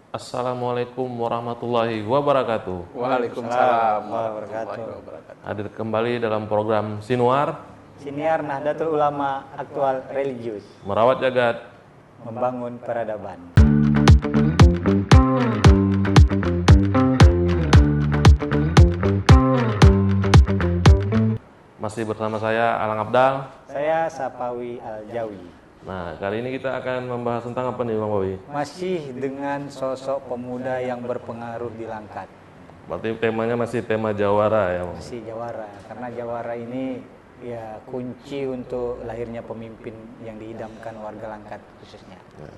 Assalamualaikum warahmatullahi wabarakatuh. Waalaikumsalam warahmatullahi wabarakatuh. Hadir kembali dalam program Sinuar, Siniar Nahdlatul Ulama Aktual Religius, merawat jagat. membangun peradaban. Masih bersama saya Alang Abdal. Saya Sapawi Al-Jawi. Nah, kali ini kita akan membahas tentang apa nih Bang Bowi? Masih dengan sosok pemuda yang berpengaruh di Langkat. Berarti temanya masih tema Jawara ya Bang? Masih Jawara, karena Jawara ini ya kunci untuk lahirnya pemimpin yang diidamkan warga Langkat khususnya. Ya.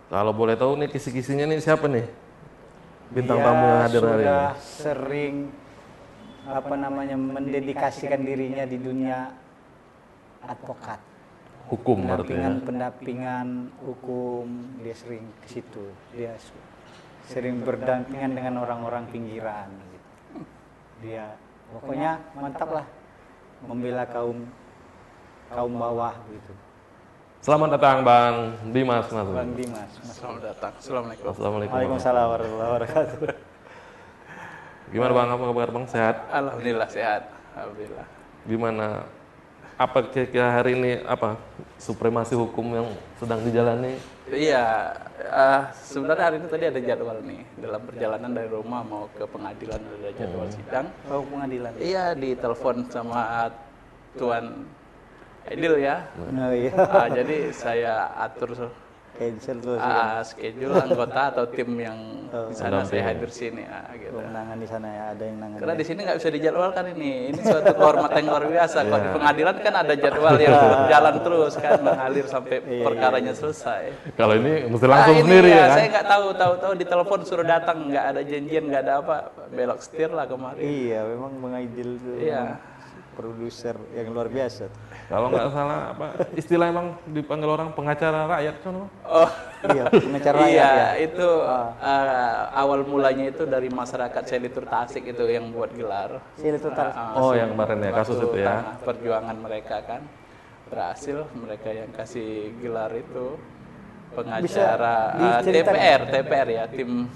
Kalau boleh tahu nih kisi-kisinya nih siapa nih? Bintang Dia tamu yang hadir hari ini. sudah sering mendedikasikan dirinya di dunia advokat. Hukum berarti ya? Pendampingan hukum, dia sering ke situ. Dia sering berdampingan dengan orang-orang pinggiran gitu. Dia pokoknya mantap lah membela kaum bawah gitu. Selamat datang Bang Dimas Mas. Bang Dimas. Selamat datang. Assalamualaikum. Assalamualaikum. Waalaikumsalam warahmatullahi wabarakatuh. Gimana Bang, apa kabar Bang? Sehat? Alhamdulillah sehat. Alhamdulillah. Gimana? Apa kira-kira hari ini supremasi hukum yang sedang dijalani? Iya, sebenarnya hari ini tadi ada jadwal nih dalam perjalanan dari rumah mau ke pengadilan ada jadwal sidang. Oh, pengadilan. Iya, ditelepon sama Tuan Edil ya. Oh iya. Jadi saya atur Cancel tuh schedule anggota atau tim yang di sana saya hadir sini gitu. kemenangan di sana ya, ada yang nangani. Karena di sini nggak bisa dijadwalkan ini. Ini suatu kehormatan yang luar biasa. Kalau di pengadilan kan ada jadwal yang jalan terus kan mengalir sampai perkaranya selesai. Kalau ini mesti langsung ini sendiri ya kan? Saya nggak tahu ditelepon suruh datang, nggak ada janjian, nggak ada apa, belok setir lah kemarin. Iya, memang Bang Aidil tuh Iya. produser yang luar biasa. Kalau nggak salah istilah emang dipanggil orang pengacara rakyat kan? Oh. Iya, pengacara rakyat Iya, ya. itu awal mulanya itu dari masyarakat Selitur Tasik itu yang buat gelar. Selitur Tasik. Oh, yang kemarin ya kasus Waktu itu ya. tanah perjuangan mereka kan berhasil, mereka yang kasih gelar itu pengacara diceritakan? TPR ya, tim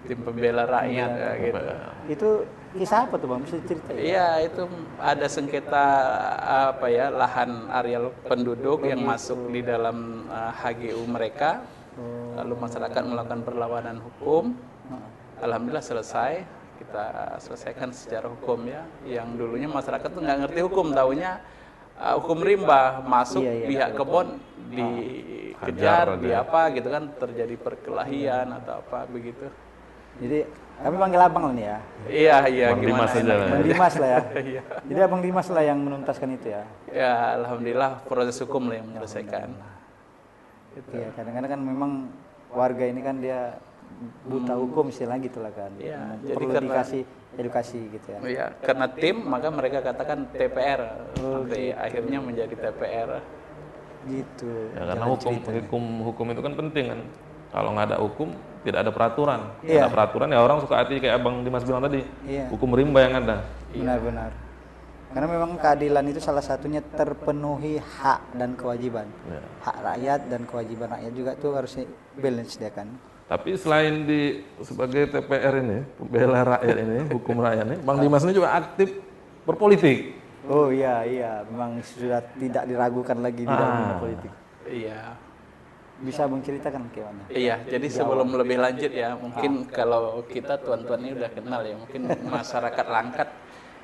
pembela rakyat ya, gitu. Itu kisah apa tuh Bang? Bisa diceritain? Iya, itu ada sengketa lahan areal penduduk yang masuk di dalam HGU mereka. Lalu masyarakat melakukan perlawanan hukum. Alhamdulillah selesai. Kita selesaikan secara hukum ya. Yang dulunya masyarakat tuh nggak ngerti hukum, taunya hukum rimba, masuk pihak kebon dikejar, di apa gitu kan, terjadi perkelahian atau apa begitu. Jadi kami panggil abang lah nih ya. Iya, Bang gimana Dimas aja enaknya? lah. Bang Dimas lah ya. Iya. Jadi abang Dimas lah yang menuntaskan itu ya. Ya, alhamdulillah proses hukum lah yang menyelesaikan. Iya, kadang-kadang kan memang warga ini kan dia buta hukum istilah gitu lah kan. Iya, Perlu jadi karena- dikasih edukasi gitu ya. Ya, karena tim maka mereka katakan TPR sampai akhirnya menjadi TPR. Gitu. Ya karena jalan hukum ceritanya. hukum itu kan penting kan. Kalau nggak ada hukum, tidak ada peraturan. Iya. Ada peraturan ya orang suka hati kayak Abang Dimas bilang tadi. Iya. Hukum rimba yang ada. Benar-benar. Karena memang keadilan itu salah satunya terpenuhi hak dan kewajiban. Ya. Hak rakyat dan kewajiban rakyat juga tuh harusnya balance dia kan. Tapi selain sebagai TPR ini, pembela rakyat ini, hukum rakyat ini, Bang Dimas ini juga aktif berpolitik. Oh iya, memang sudah tidak diragukan lagi di dalam dunia politik. Iya. Bisa menceritakan gimana? Iya, jadi sebelum lebih lanjut ya, mungkin kalau kita tuan-tuan ini udah kenal ya, mungkin masyarakat Langkat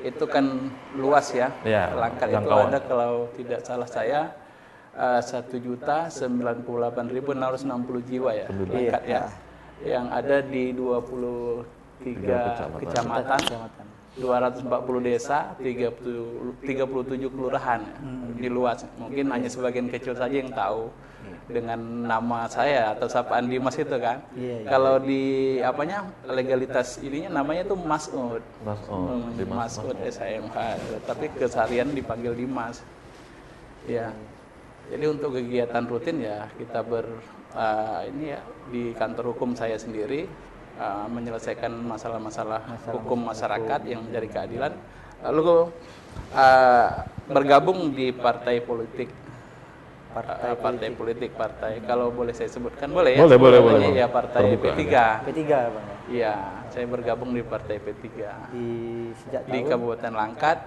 itu kan luas ya. Iya, Langkat itu jangkauan. ada kalau tidak salah saya 1.098.660 jiwa ya, Langkat ya. Yang ada di 23 kecamatan, 240 desa, 37 kelurahan di luas. Mungkin hanya sebagian kecil saja yang tahu dengan nama saya atau sapaan Dimas itu kan. Kalau di legalitas ininya namanya tuh Mas'ud. Mas'ud SMH, tapi keseharian dipanggil Dimas. Ya. Jadi untuk kegiatan rutin ya kita di kantor hukum saya sendiri menyelesaikan masalah-masalah hukum masyarakat yang mencari keadilan. Lalu bergabung di partai politik partai politik, partai. Kalau boleh saya sebutkan, boleh ya? Boleh. Ya, partai Terbuka. P3. P3 Bang. Iya, saya bergabung di partai P3 Sejak di tahun Kabupaten Langkat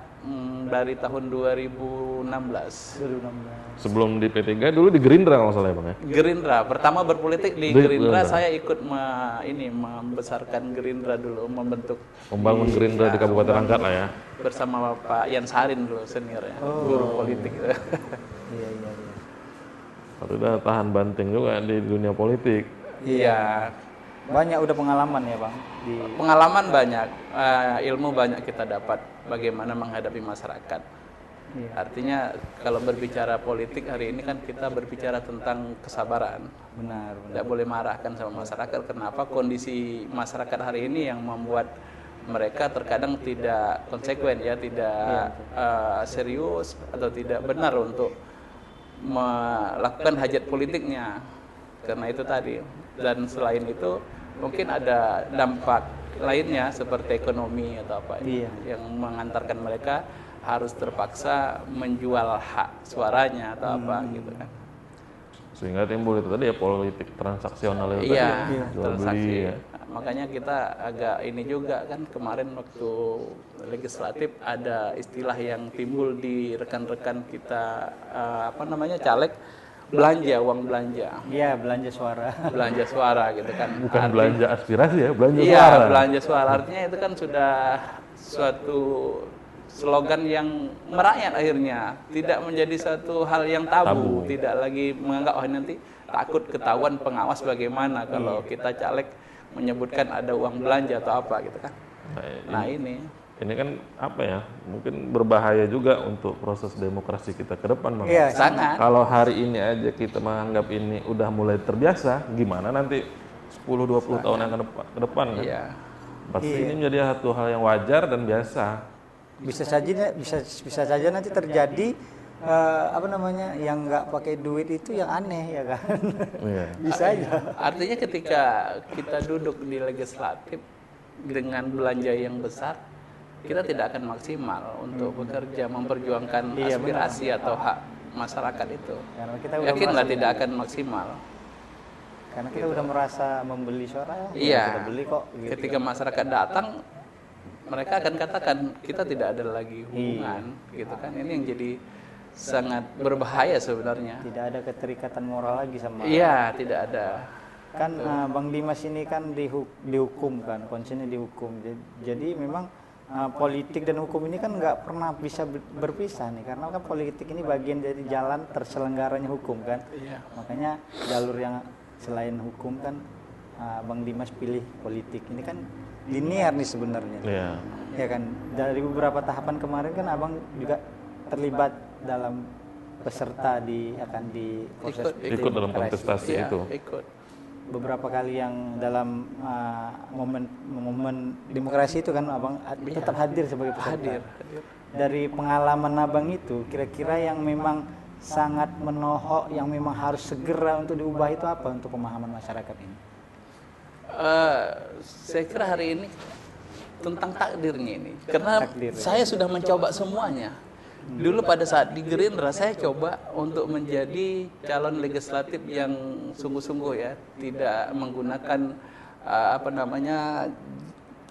dari tahun 2016. 2016. Sebelum di P3 dulu di Gerindra kalau nggak salah ya Bang ya? Gerindra, pertama berpolitik di Gerindra, saya ikut membesarkan Gerindra dulu, Membangun Gerindra di Kabupaten Langkat lah ya. bersama Pak Yan Sarin dulu seniornya, guru politik. Iya. Tapi udah tahan banting juga di dunia politik. Iya, Banyak udah pengalaman ya Bang di pengalaman banyak, ilmu banyak kita dapat bagaimana menghadapi masyarakat. Iya. Artinya kalau berbicara politik hari ini kan kita berbicara tentang kesabaran. benar. Tidak boleh marahkan sama masyarakat. Kenapa kondisi masyarakat hari ini yang membuat mereka terkadang tidak konsekuen ya, tidak serius atau tidak benar untuk melakukan hajat politiknya. Karena itu tadi. Dan selain itu mungkin ada dampak lainnya seperti ekonomi atau apa yang mengantarkan mereka harus terpaksa menjual hak suaranya atau apa gitu kan. Sehingga timbul itu tadi ya politik transaksional itu Iya, tadi ya, jual transaksi. beli ya. Makanya kita agak ini juga kan kemarin waktu legislatif ada istilah yang timbul di rekan-rekan kita caleg, uang belanja. Iya, belanja suara. Belanja suara gitu kan. Bukan belanja aspirasi ya, belanja Iya, suara. belanja suara artinya itu kan sudah suatu slogan yang merakyat akhirnya, tidak menjadi satu hal yang tabu. Tidak lagi menganggap nanti takut ketahuan pengawas bagaimana kalau kita caleg menyebutkan ada uang belanja atau apa gitu kan. Nah ini kan apa ya, mungkin berbahaya juga untuk proses demokrasi kita ke depan Bang. Iya, sangat. Kalau hari ini aja kita menganggap ini udah mulai terbiasa, gimana nanti 10-20 tahun yang ke depan kan? Iya. Pasti ini menjadi satu hal yang wajar dan biasa. Bisa saja nanti terjadi yang nggak pakai duit itu yang aneh ya kan. Iya. Bisa aja. Artinya ketika kita duduk di legislatif dengan belanja yang besar, kita tidak akan maksimal untuk bekerja memperjuangkan aspirasi atau hak masyarakat itu. Karena kita udah Yakinlah tidak akan maksimal. Karena kita udah merasa membeli suara. Iya. Kita beli kok. Gitu. Ketika masyarakat datang, mereka akan katakan kita tidak ada lagi hubungan, gitu kan. Ini yang jadi sangat berbahaya sebenarnya. Tidak ada keterikatan moral lagi sama. Iya, tidak ada. Kan Bang Dimas ini kan dihukum kan, konsennya dihukum. Jadi memang politik dan hukum ini kan nggak pernah bisa berpisah nih, karena kan politik ini bagian dari jalan terselenggaranya hukum kan. Iya. Makanya jalur yang selain hukum kan Bang Dimas pilih politik. Ini kan linear nih sebenarnya. Iya. Ya kan, dari beberapa tahapan kemarin kan Abang juga terlibat dalam peserta di proses Ikut dalam kontestasi Iya, itu. ikut. beberapa kali yang dalam momen demokrasi itu kan Abang tetap hadir sebagai peserta. Hadir. Dari pengalaman Abang itu, kira-kira yang memang sangat menohok, yang memang harus segera untuk diubah itu apa untuk pemahaman masyarakat ini? Saya kira hari ini tentang takdirnya ini, karena saya sudah mencoba semuanya. Dulu pada saat di Gerindra saya coba untuk menjadi calon legislatif yang sungguh-sungguh ya, tidak menggunakan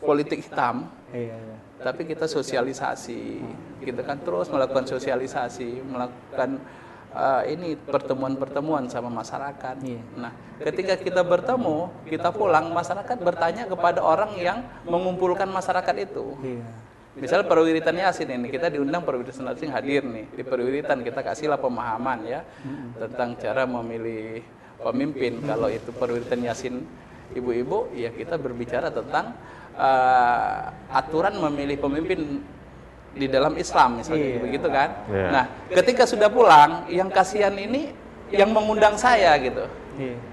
politik hitam. Iya. Tapi kita sosialisasi, kita kan terus melakukan sosialisasi, melakukan pertemuan-pertemuan sama masyarakat. Iya. Nah, ketika kita bertemu, kita pulang, masyarakat bertanya kepada orang yang mengumpulkan masyarakat itu. Iya. Misalnya perwiritan Yasin ini, kita diundang perwiritan Yasin hadir nih. Di perwiritan kita kasihlah pemahaman ya tentang cara memilih pemimpin. Kalau itu perwiritan Yasin ibu-ibu, ya kita berbicara tentang aturan memilih pemimpin di dalam Islam misalnya, begitu kan. Nah, ketika sudah pulang, yang kasihan ini yang mengundang saya gitu.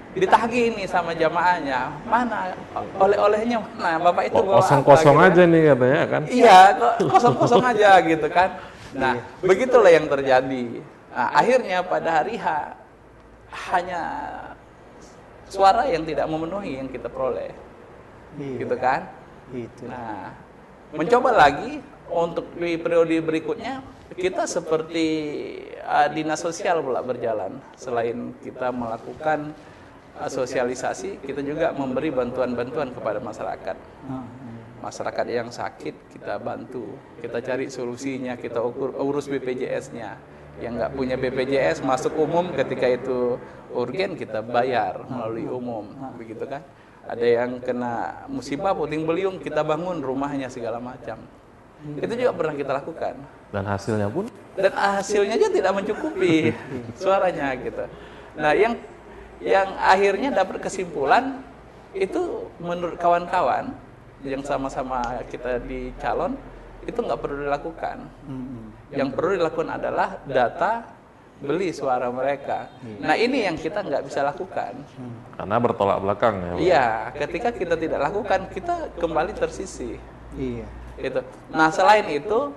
Ditagih nih sama jamaahnya, mana oleh-olehnya mana, Bapak itu bawa kosong-kosong apa, gitu aja nih katanya kan. Iya, kosong-kosong aja gitu kan. Nah, begitulah yang terjadi. Nah, akhirnya pada hari H hanya suara yang tidak memenuhi yang kita peroleh. Gitu kan? Gitu. Nah, mencoba lagi untuk di periode berikutnya kita seperti dinas sosial pula berjalan. Selain kita melakukan sosialisasi, kita juga memberi bantuan-bantuan kepada masyarakat. Masyarakat yang sakit kita bantu, kita cari solusinya, kita urus BPJS-nya. Yang nggak punya BPJS masuk umum, ketika itu urgen kita bayar melalui umum, begitu kan. Ada yang kena musibah puting beliung, kita bangun rumahnya segala macam. Itu juga pernah kita lakukan. Dan hasilnya pun? Dan hasilnya aja tidak mencukupi suaranya gitu. Nah, yang akhirnya dapat kesimpulan itu menurut kawan-kawan yang sama-sama kita di calon itu nggak perlu dilakukan. Yang perlu dilakukan adalah data beli suara mereka. Nah, ini yang kita nggak bisa lakukan. Karena bertolak belakang ya. Iya, ketika kita tidak lakukan, kita kembali tersisih. Iya. Gitu. Nah, selain itu,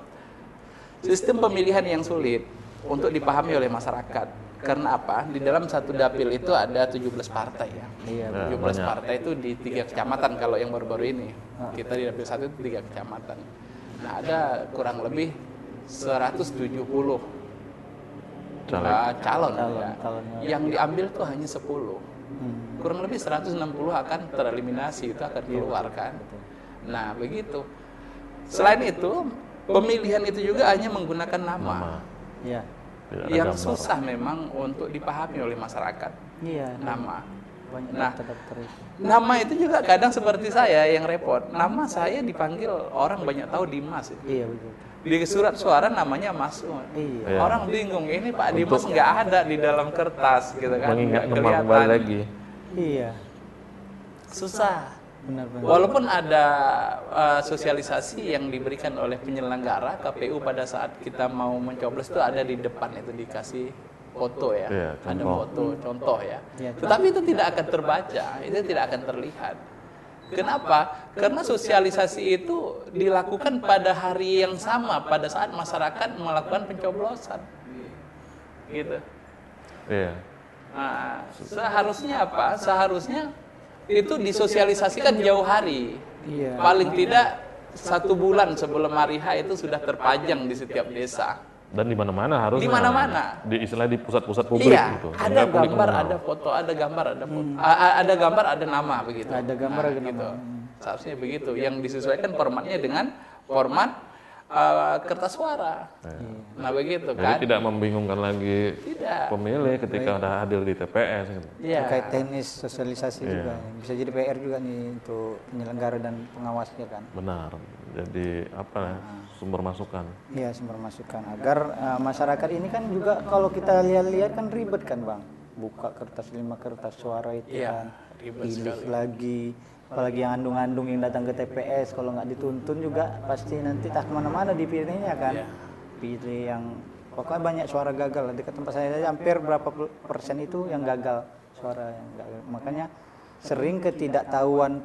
sistem pemilihan yang sulit untuk dipahami oleh masyarakat. Karena apa? Di dalam satu dapil itu ada 17 partai ya. Iya. 17 partai itu di 3 kecamatan kalau yang baru-baru ini. Kita di dapil 1 itu 3 kecamatan. Nah, ada kurang lebih 170 calon ya. Yang diambil tuh hanya 10. Kurang lebih 160 akan tereliminasi, itu akan dikeluarkan. Nah, begitu. Selain itu, pemilihan itu juga hanya menggunakan nama. Iya. Yang susah memang untuk dipahami oleh masyarakat. Iya. Nama. Banyak Nah, daftar itu. nama itu juga kadang seperti saya yang repot. Nama saya dipanggil orang banyak tahu Dimas. Iya, betul. Di surat suara namanya Mas Un. Iya. Orang bingung, ini Pak Dimas nggak ada di dalam kertas gitu kan. Mengingat Nggak nomor kembali lagi. Iya. Susah. Benar-benar. Walaupun ada sosialisasi yang diberikan oleh penyelenggara KPU pada saat kita mau mencoblos itu ada di depan, itu dikasih foto ya, Iya, ada contoh. foto contoh ya. Iya, Tetapi itu tidak akan terbaca, itu tidak akan terlihat. Kenapa? Karena sosialisasi itu dilakukan pada hari yang sama, pada saat masyarakat melakukan pencoblosan, gitu. Iya. Nah, seharusnya apa? Seharusnya itu disosialisasikan jauh hari. Iya. Paling tidak 1 bulan sebelum hari H itu sudah terpajang di setiap desa. Dan di mana-mana harusnya. Di mana-mana. Di istilah di pusat-pusat publik Iya, gitu. ada Sehingga publik gambar, mengenal. ada foto, ada gambar, ada foto. Ada gambar, ada nama begitu. Ada gambar, ada gitu. nama. Seharusnya begitu. Yang disesuaikan formatnya dengan format kertas suara. Nah, begitu Jadi kan? tidak membingungkan lagi Tidak. pemilih ketika udah hadir di TPS gitu. Iya. Terkait teknis sosialisasi juga. Bisa jadi PR juga nih untuk penyelenggara dan pengawasnya kan. Benar. Jadi apa sumber masukan. Iya, sumber masukan agar masyarakat ini kan juga kalau kita lihat-lihat kan ribet kan, Bang. Buka kertas 5 kertas suara itu Iya, kan. ribet Pilih sekali. lagi. Apalagi yang andung-andung yang datang ke TPS, kalau nggak dituntun juga pasti nanti tak kemana-mana dipilihnya kan. Iya. Pilih yang pokoknya banyak suara gagal. Dekat tempat saya saja hampir berapa persen itu yang gagal, suara yang gagal. Makanya sering ketidaktahuan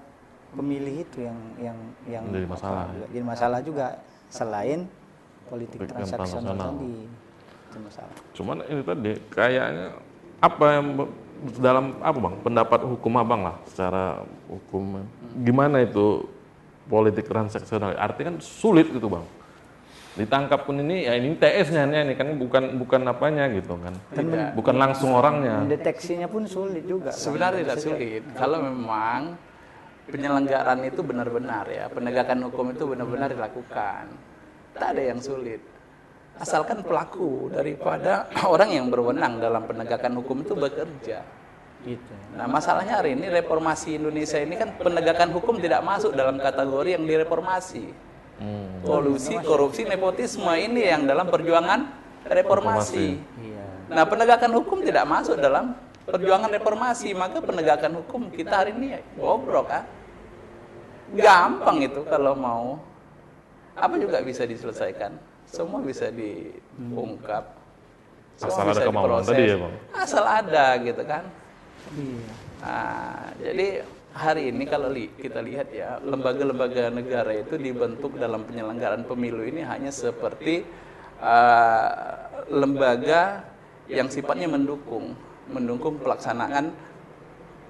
pemilih itu yang Jadi masalah. Jadi masalah juga selain politik Politik transaksional transaksional. tadi. Itu masalah. Cuman ini tadi kayaknya apa yang dalam apa Bang pendapat hukum Abang lah secara hukum gimana itu politik transaksional? Artinya kan sulit gitu Bang. Ditangkap pun ini ya ini TS-nya ini kan bukan apanya gitu kan. Bukan langsung orangnya. Mendeteksinya pun sulit juga. Sebenarnya tidak sulit kalau memang penyelenggaraan itu benar-benar ya, penegakan hukum itu benar-benar dilakukan. Tak ada yang sulit. Asalkan pelaku daripada orang yang berwenang dalam penegakan hukum itu bekerja. Gitu. Nah, masalahnya hari ini reformasi Indonesia ini kan penegakan hukum tidak masuk dalam kategori yang direformasi. Kolusi, korupsi, nepotisme ini yang dalam perjuangan reformasi. Iya. Nah, penegakan hukum tidak masuk dalam perjuangan reformasi, maka penegakan hukum kita hari ini bobrok kan. Gampang itu kalau mau. Apa juga bisa diselesaikan. Semua bisa diungkap. Asal Semua ada bisa kemauan diproses. tadi ya, Bang? Asal ada gitu kan. Iya. Nah, jadi hari ini kalau kita lihat ya, lembaga-lembaga negara itu dibentuk dalam penyelenggaraan pemilu ini hanya seperti lembaga yang sifatnya mendukung pelaksanaan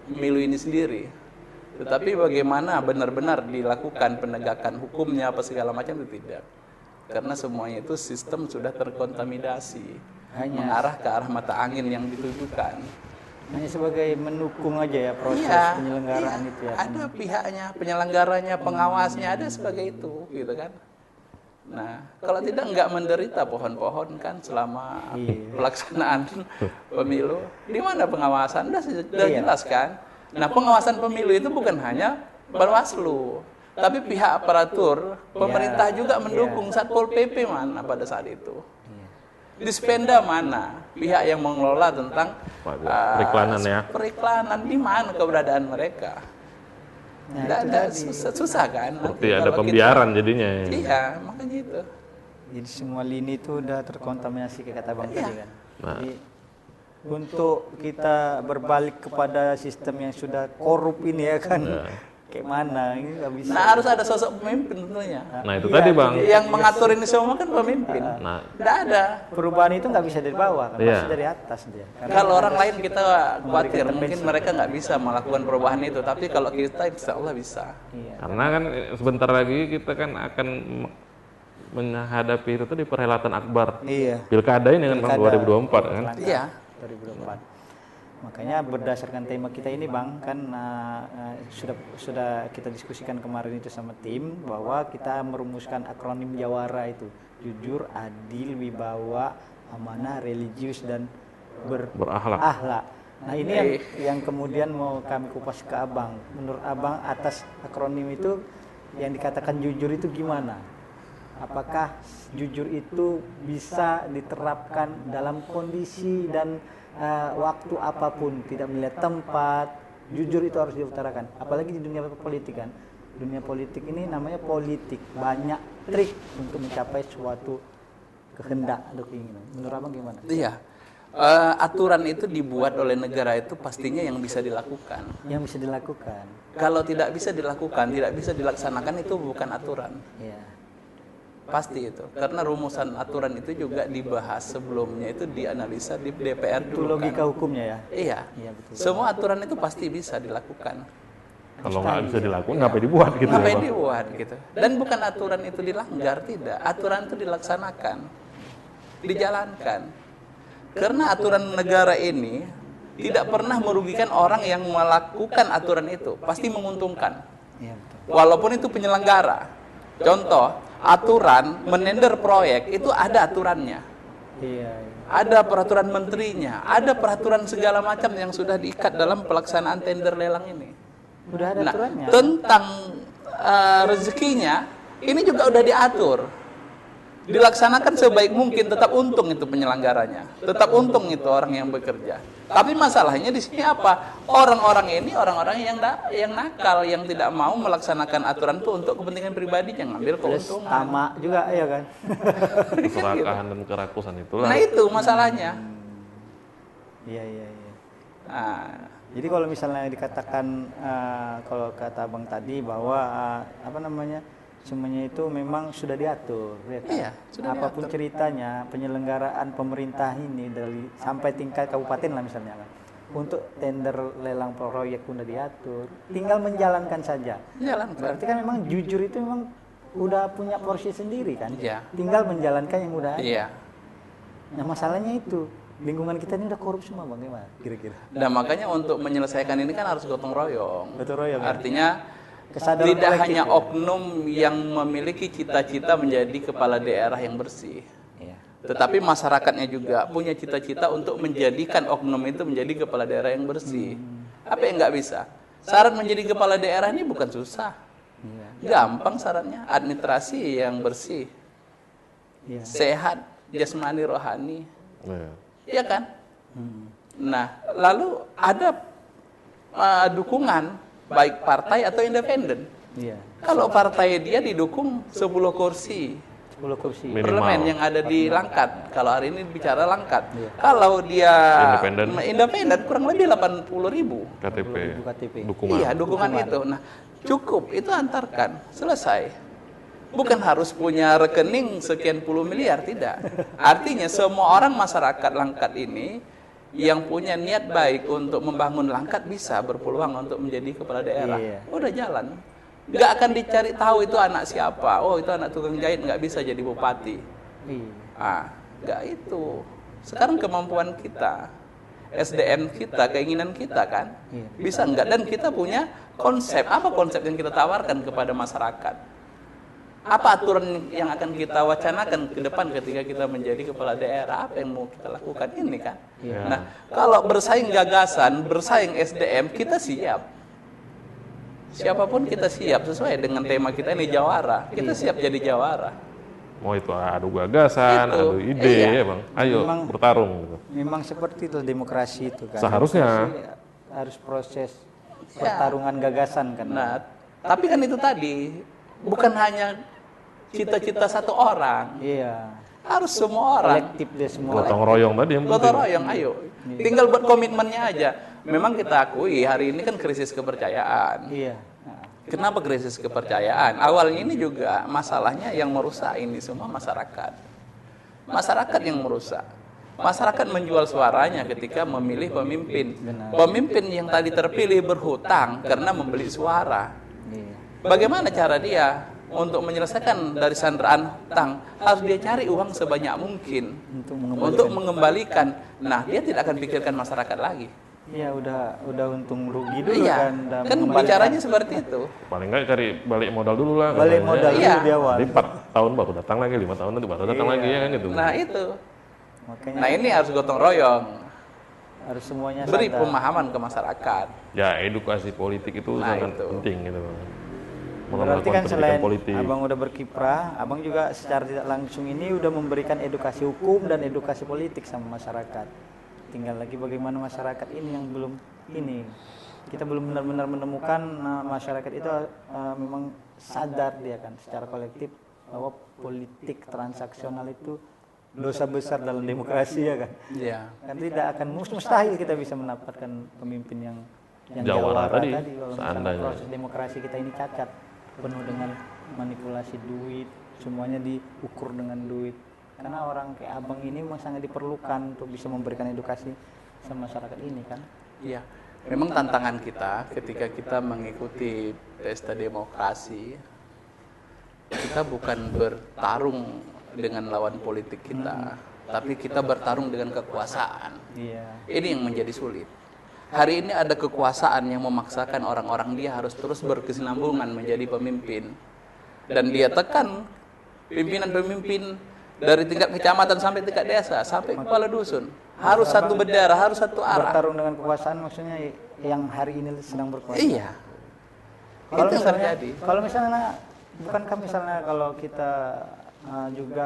pemilu ini sendiri. Tetapi bagaimana benar-benar dilakukan penegakan hukumnya apa segala macam itu tidak. karena semuanya itu sistem sudah terkontaminasi, Hanya- mengarah ke arah mata angin yang ditujukan. Hanya sebagai mendukung aja ya proses Iya, penyelenggaraan iya. itu ya. Ada pihaknya, penyelenggaranya, pengawasnya, ada sebagai itu, gitu kan. Nah, kalau tidak nggak menderita pohon-pohon kan selama Iya. pelaksanaan pemilu. Di mana pengawasan? Sudah Iya. jelas kan. Nah, pengawasan pemilu itu bukan hanya Bawaslu, tapi pihak aparatur pemerintah juga mendukung. Satpol PP mana pada saat itu? Dispenda mana? Pihak yang mengelola tentang Periklanan ya. periklanan, di mana keberadaan mereka? Nah, Nggak itu ada, tadi. susah kan? Seperti Nanti ada kalau kita- pembiaran jadinya. Iya, makanya itu. Jadi semua lini itu udah terkontaminasi kayak kata Bang tadi kan. Nah. Jadi untuk kita berbalik kepada sistem yang sudah korup ini ya kan, kayak mana ini nggak bisa. Nah, harus ada sosok pemimpin tentunya. Nah itu tadi Bang. Yang mengatur ini semua kan pemimpin. Nah Tidak ada. Perubahan itu nggak bisa dari bawah, kan? Iya. Pasti dari atas dia. Karena Kalau orang lain kita khawatir, mungkin mereka nggak bisa melakukan perubahan itu. Tapi kalau kita, insya Allah bisa. iya. karena kan sebentar lagi kita kan akan menghadapi itu tadi perhelatan akbar Iya. pilkada ini kan Bang Pilkada. 2024 kan. Iya. 2024. Makanya berdasarkan tema kita ini Bang, kan sudah kita diskusikan kemarin itu sama tim bahwa kita merumuskan akronim Jawara itu, jujur, adil, wibawa, amanah, religius dan Berakhlak. berakhlak. Nah ini yang kemudian mau kami kupas ke Abang. Menurut Abang atas akronim itu yang dikatakan jujur itu gimana? Apakah jujur itu bisa diterapkan dalam kondisi dan waktu apapun, tidak melihat tempat? Jujur itu harus diutarakan. Apalagi di dunia politik kan. Dunia politik ini namanya politik, banyak trik untuk mencapai suatu kehendak atau keinginan. Menurut Abang gimana? Iya. Aturan itu dibuat oleh negara itu pastinya yang bisa dilakukan. Yang bisa dilakukan. Kalau tidak bisa dilakukan, tidak bisa dilaksanakan, itu bukan aturan. Ya. Pasti itu. Karena rumusan aturan itu juga dibahas sebelumnya, itu dianalisa di DPR Itu dulu logika kan. hukumnya ya. Iya. Iya betul. Semua aturan itu pasti bisa dilakukan. Kalau nggak bisa dilakukan, ngapain dibuat gitu ya Ngapain Bang? dibuat gitu. Dan bukan aturan itu dilanggar, tidak. Aturan itu dilaksanakan, dijalankan. Karena aturan negara ini tidak pernah merugikan orang yang melakukan aturan itu, pasti menguntungkan. Iya betul. Walaupun itu penyelenggara. Contoh, aturan menender proyek itu ada aturannya. Iya. Iya. Ada peraturan menterinya, ada peraturan segala macam yang sudah diikat dalam pelaksanaan tender lelang ini. Udah ada Nah, aturannya. tentang rezekinya ini juga udah diatur. Dilaksanakan sebaik mungkin, tetap untung itu penyelenggaranya. Tetap untung itu orang yang bekerja. Tapi masalahnya di sini apa? Orang-orang ini orang-orang yang nakal, yang tidak mau melaksanakan aturan itu untuk kepentingan pribadinya, ngambil keuntungan. Tamak juga ya kan. Keserakahan dan kerakusan itulah. Nah, itu masalahnya. Iya iya iya. Nah, Jadi kalau misalnya dikatakan kalau kata Abang tadi bahwa apa namanya, semuanya itu memang sudah diatur ya kan? Iya, sudah Apapun ceritanya penyelenggaraan pemerintah ini dari sampai tingkat kabupaten lah misalnya kan. Untuk tender lelang proyek pun sudah diatur, tinggal menjalankan saja. jalan. Berarti kan memang jujur itu memang udah punya porsi sendiri kan? Iya. Tinggal menjalankan yang udah ada. Iya. Nah masalahnya itu lingkungan kita ini udah korup semua Bang, gimana kira-kira? Dan makanya untuk menyelesaikan ini kan harus gotong royong. Gotong royong, ya? Artinya Kesadaran tidak kolektif, hanya ya? oknum yang memiliki cita-cita menjadi kepala daerah yang bersih, Iya. tetapi masyarakatnya juga punya cita-cita untuk menjadikan oknum itu menjadi kepala daerah yang bersih. Apa yang nggak bisa? Syarat menjadi kepala daerah ini bukan susah, Iya. gampang syaratnya. Administrasi yang bersih, Iya. sehat, jasmani, rohani, Iya. iya kan? Nah, lalu ada dukungan baik partai atau independen. Iya. Kalau partai dia didukung 10 kursi 10 kursi. Minimal. parlemen yang ada di Langkat. Kalau hari ini bicara Langkat. Iya. Kalau dia Independen. kurang lebih 80.000. KTP. KTP. Dukungan. Iya, dukungan itu. Nah, cukup itu antarkan, selesai. Bukan harus punya rekening sekian puluh miliar, tidak. Artinya semua orang masyarakat Langkat ini yang punya niat baik untuk membangun Langkat bisa berpeluang untuk menjadi kepala daerah. Iya. Udah jalan. nggak akan dicari tahu itu anak siapa. Oh, itu anak tukang jahit, nggak bisa jadi bupati. Nggak itu. Sekarang kemampuan kita, SDM kita, keinginan kita kan, bisa nggak? Dan kita punya konsep. Apa konsep yang kita tawarkan kepada masyarakat? Apa aturan yang akan kita wacanakan ke depan ketika kita menjadi kepala daerah? Apa yang mau kita lakukan ini kan? Nah, kalau bersaing gagasan, bersaing SDM, kita siap. Siapapun kita siap sesuai dengan tema kita ini jawara. Kita siap jadi jawara. Mau itu adu gagasan, adu ide, ya Bang. Ayo memang, bertarung. Gitu. Memang seperti itu demokrasi itu kan. Seharusnya harus proses pertarungan gagasan kan. Nah, tapi kan itu tadi bukan hanya cita-cita satu orang. Iya. Harus semua orang. Kolektif dia semua. Gotong royong tadi yang Gotong royong, ayo. Tinggal buat komitmennya aja. Memang kita akui hari ini kan krisis kepercayaan. Iya. Kenapa krisis kepercayaan? Awalnya ini juga masalahnya yang merusak ini semua masyarakat. Masyarakat yang merusak. Masyarakat menjual suaranya ketika memilih pemimpin. Pemimpin yang tadi terpilih berhutang karena membeli suara. Bagaimana cara dia untuk menyelesaikan dari sandraan hutang? Harus dia cari uang sebanyak mungkin untuk mengembalikan. Nah, dia tidak akan pikirkan masyarakat lagi. Iya, udah untung rugi dulu iya, kan bicaranya seperti itu. Paling nggak cari balik modal dulu lah. Balik modal dulu di awal. Jadi 4 tahun baru datang lagi, 5 tahun nanti baru datang lagi ya kan gitu. Nah itu. Makanya nah ini harus gotong royong. Harus semuanya beri sadar. pemahaman ke masyarakat. Ya edukasi politik itu sangat penting gitu. Berarti kan selain politik. Abang udah berkiprah, abang juga secara tidak langsung ini udah memberikan edukasi hukum dan edukasi politik sama masyarakat. Tinggal lagi bagaimana masyarakat ini yang belum ini. Kita belum benar-benar menemukan masyarakat itu memang sadar dia kan secara kolektif bahwa politik transaksional itu dosa besar dalam demokrasi ya kan. Iya. Kan tidak akan mustahil kita bisa mendapatkan pemimpin yang jawara tadi kalau misalnya proses demokrasi kita ini cacat, penuh dengan manipulasi duit, semuanya diukur dengan duit. Karena orang kayak abang ini memang sangat diperlukan untuk bisa memberikan edukasi sama masyarakat ini kan. Iya, memang tantangan kita ketika kita mengikuti pesta demokrasi, kita bukan bertarung dengan lawan politik kita, tapi kita bertarung dengan kekuasaan. Iya. Ini yang menjadi sulit. Hari ini ada kekuasaan yang memaksakan orang-orang dia harus terus berkesinambungan menjadi pemimpin. Dan dia tekan pimpinan-pemimpin dari tingkat kecamatan sampai tingkat desa, sampai kepala dusun. Harus satu bendera, harus satu arah. Bertarung dengan kekuasaan maksudnya yang hari ini sedang berkuasa. Iya. Kalau itu yang misalnya, terjadi. kalau misalnya, bukankah misalnya kalau kita juga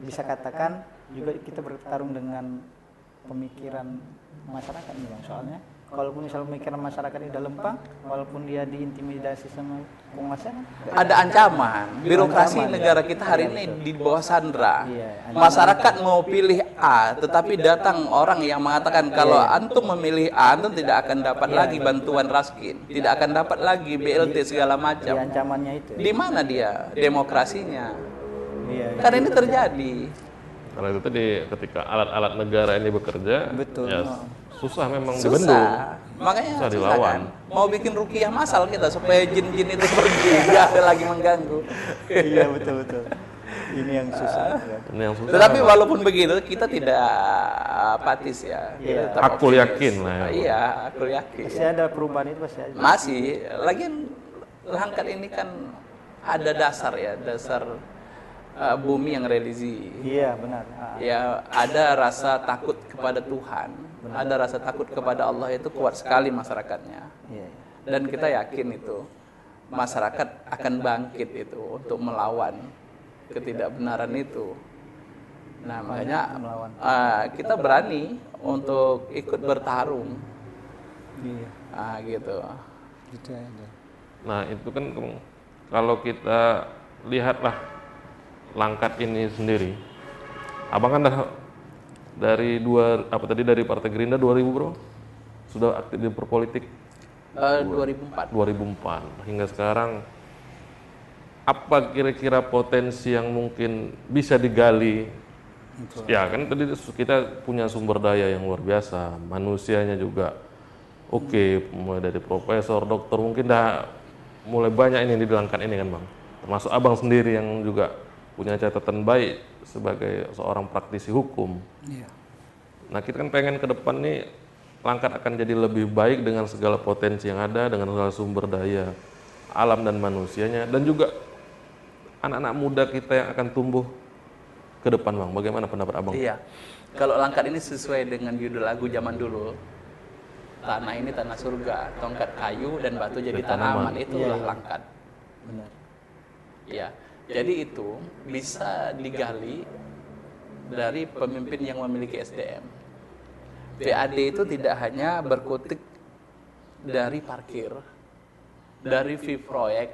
bisa katakan juga kita bertarung dengan pemikiran masyarakat nih Bang. Soalnya kalaupun misalnya pemikiran masyarakat ini udah lempang, walaupun dia diintimidasi sama penguasa, ada ancaman. Birokrasi negara kita hari ini di bawah sandra. Iya, masyarakat mau pilih A, tetapi datang orang yang mengatakan kalau antum memilih A, antum tidak akan dapat lagi bantuan raskin, tidak akan dapat lagi BLT segala macam. Iya, ancamannya itu. Di mana dia demokrasinya? Iya. Karena ini terjadi. Karena itu tadi ketika alat-alat negara ini bekerja, Betul. ya susah memang dibendung. Susah. Makanya susah susah dilawan. kan. Mau bikin ruqyah masal kita supaya jin-jin itu pergi, nggak ada lagi mengganggu. Iya betul. Ini yang susah. Ini yang susah. Tetapi walaupun begitu kita tidak apatis ya. Iya. Tetap Aku optimis. yakin lah ya. Iya, aku yakin. Masih ada perubahan itu pasti ada. Masih. Lagian Langkat ini kan ada dasar ya, dasar bumi yang religi. Iya benar. Ya, ada rasa takut kepada Tuhan, ada rasa takut kepada Allah, itu kuat sekali masyarakatnya. Iya. Dan kita yakin itu masyarakat akan bangkit itu untuk melawan ketidakbenaran itu. Nah makanya kita berani untuk ikut bertarung. Iya. Gitu. Gitu aja. Nah itu kan kalau kita lihatlah Langkat ini sendiri, abang kan dari dari Partai Gerindra 2000 bro, sudah aktif di berpolitik 2004 hingga sekarang. Apa kira-kira potensi yang mungkin bisa digali? Ya kan tadi kita punya sumber daya yang luar biasa, manusianya juga oke, mulai dari profesor, dokter, mungkin dah mulai banyak ini di Langkat ini kan Bang. Termasuk Abang sendiri yang juga punya catatan baik sebagai seorang praktisi hukum. Iya. Nah kita kan pengen ke depan nih Langkat akan jadi lebih baik dengan segala potensi yang ada, dengan segala sumber daya alam dan manusianya, dan juga anak-anak muda kita yang akan tumbuh ke depan Bang. Bagaimana pendapat Abang? Iya. Kalau Langkat ini sesuai dengan judul lagu zaman dulu. Tanah ini tanah surga, tongkat kayu dan batu jadi tanaman. Itulah Langkat. Benar. Ya. Jadi itu bisa digali dari pemimpin yang memiliki SDM. PAD itu tidak hanya berkutik dari parkir, dari fee proyek,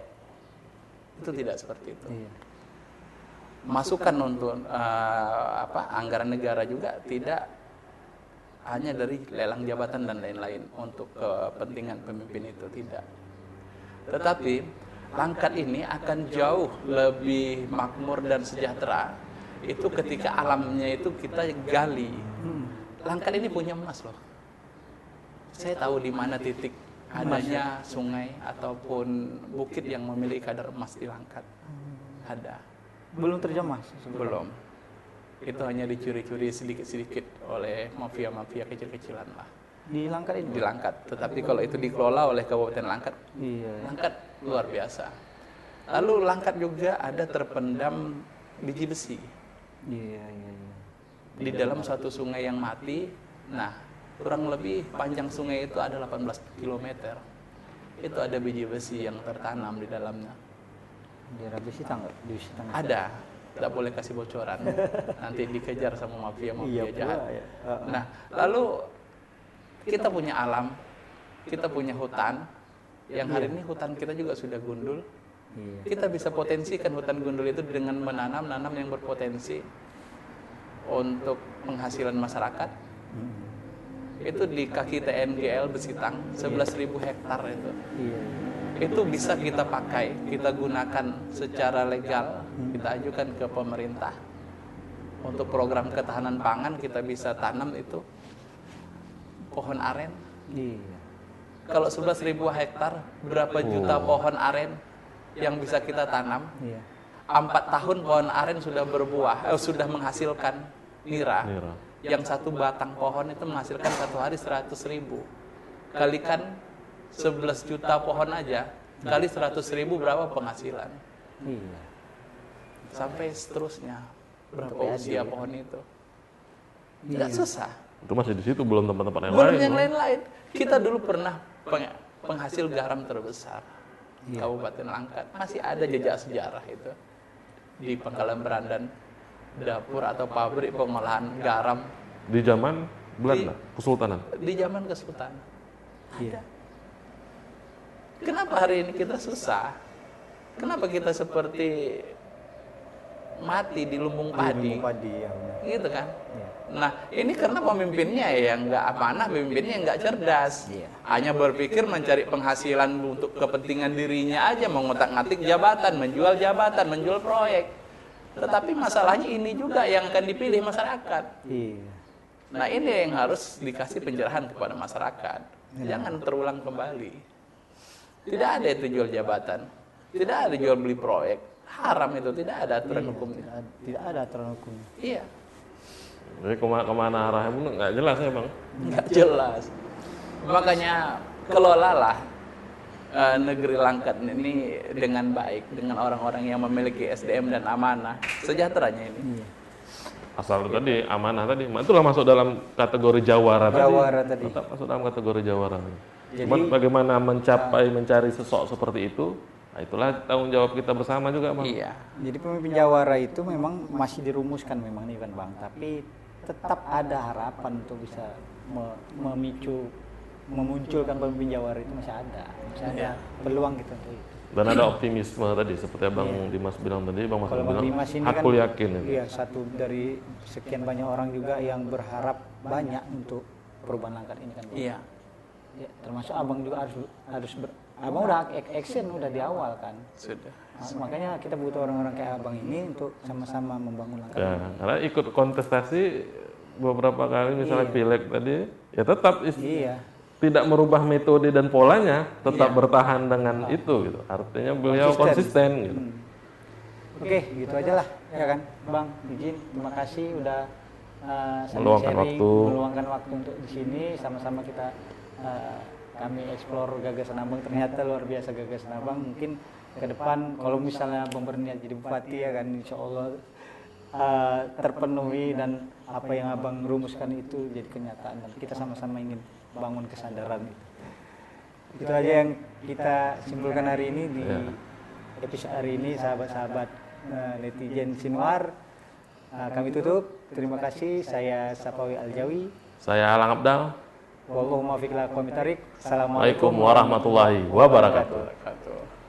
itu tidak seperti itu. Iya. Masukan untuk anggaran negara juga tidak hanya dari lelang jabatan dan lain-lain untuk kepentingan pemimpin itu, tidak. Tetapi Langkat ini akan jauh lebih makmur dan sejahtera itu ketika alamnya itu kita gali. Langkat ini punya emas loh. Saya tahu di mana titik adanya sungai ataupun bukit yang memiliki kadar emas di Langkat. Ada. Belum terjamah? Belum. Itu hanya dicuri-curi sedikit-sedikit oleh mafia-mafia kecil-kecilan lah. Di Langkat ini? Di Langkat. Tetapi kalau itu dikelola oleh Kabupaten Langkat, Iya. Langkat luar biasa. Lalu Langkat juga ada terpendam biji besi. Iya. Di dalam satu sungai yang mati, nah kurang lebih panjang sungai itu ada 18 km. Itu ada biji besi yang tertanam di dalamnya. Di besi tangga? Ada, tidak boleh kasih bocoran. Nanti dikejar sama mafia-mafia jahat. Ya. Nah, lalu kita punya alam, kita punya hutan, yang hari ini hutan kita juga sudah gundul. Iya. Kita bisa potensikan hutan gundul itu dengan menanam yang berpotensi untuk penghasilan masyarakat. Itu di kaki TNGL Besitang, 11.000 hektar itu. Iya. Itu bisa kita pakai, kita gunakan secara legal, kita ajukan ke pemerintah. Untuk program ketahanan pangan kita bisa tanam itu pohon aren. Iya. Kalau 11.000 hektar, berapa juta pohon aren yang bisa kita tanam? Iya. 4 tahun pohon aren sudah berbuah, sudah menghasilkan nira. Yang satu batang pohon itu menghasilkan satu hari 100.000. Kalikan 11 juta pohon aja, kali 100.000 berapa penghasilan? Iya. Sampai seterusnya. Berapa Sampai usia ada. pohon itu? Iya. Tidak susah. Itu masih di situ, belum tempat-tempat yang Belum lain. yang lain-lain. Kita dulu pernah penghasil garam terbesar. Iya. Kabupaten Langkat. Masih ada jejak sejarah itu. Di Pangkalan Berandan. Dapur atau pabrik pengolahan garam. Di zaman Belanda, Kesultanan. Di zaman Kesultanan. Iya. Kenapa hari ini kita susah? Kenapa kita seperti mati di lumbung padi? Padi ya benar. Gitu kan? Iya. Nah, ini karena pemimpinnya yang nggak amanah, pemimpinnya yang nggak cerdas. Iya. Hanya berpikir mencari penghasilan untuk kepentingan dirinya aja, mengotak-ngatik jabatan, menjual proyek. Tetapi masalahnya ini juga yang akan dipilih masyarakat. Iya. Nah, ini yang harus dikasih pencerahan kepada masyarakat. Jangan terulang kembali. Tidak ada itu jual jabatan. Tidak ada jual beli proyek. Haram itu, tidak ada aturan hukumnya. Tidak ada aturan hukumnya. Iya. Jadi kemana arahnya pun nggak jelas ya Bang. Nggak jelas. Makanya kelolalah negeri Langkat ini dengan baik, dengan orang-orang yang memiliki SDM dan amanah, sejahteranya ini. Iya. Asal tadi amanah tadi, itulah masuk dalam kategori jawara tadi. Jawara tadi. Tetap masuk dalam kategori jawara. Jadi- Cuman bagaimana mencari sosok seperti itu, nah itulah tanggung jawab kita bersama juga Bang. Iya. Jadi pemimpin jawara itu memang masih dirumuskan memang nih kan Bang, tapi tetap ada harapan untuk bisa memunculkan pemimpin jawara itu masih ada Iya. peluang gitu untuk itu. Dan ada optimisme tadi, seperti Bang Dimas bilang tadi, Bang Mas Kalau Bang bilang, Dimas ini aku kan yakin. iya satu dari sekian banyak orang juga yang berharap banyak untuk perubahan Langkat ini kan Bang. Iya. Ya, termasuk Abang juga Abang udah action udah di awal kan. Sudah. Nah, makanya kita butuh orang-orang kayak Abang ini untuk sama-sama membangun Langkat. Ya, karena ikut kontestasi beberapa kali misalnya pileg tadi, ya tetap Iya. tidak merubah metode dan polanya, tetap bertahan dengan itu gitu. Artinya beliau konsisten gitu. Oke, gitu aja lah, ya kan, Bang. Izin, terima kasih udah Meluangkan waktu. meluangkan waktu untuk di sini. Sama-sama kita kami eksplor gagasan Abang. Ternyata luar biasa gagasan Abang. Mungkin ke depan kalau misalnya Abang berniat jadi bupati ya kan, insya Allah terpenuhi dan apa yang Abang rumuskan itu jadi kenyataan. Dan kita sama-sama ingin bangun kesadaran itu. Itu aja yang kita simpulkan hari ini di episode hari ini, sahabat-sahabat netizen Sinwar. Kami tutup. Terima kasih. Saya Sapawi Aljawi. Saya Alang Abdal. Wallahumma fiqh la. Assalamualaikum Assalamualaikum warahmatullahi wabarakatuh.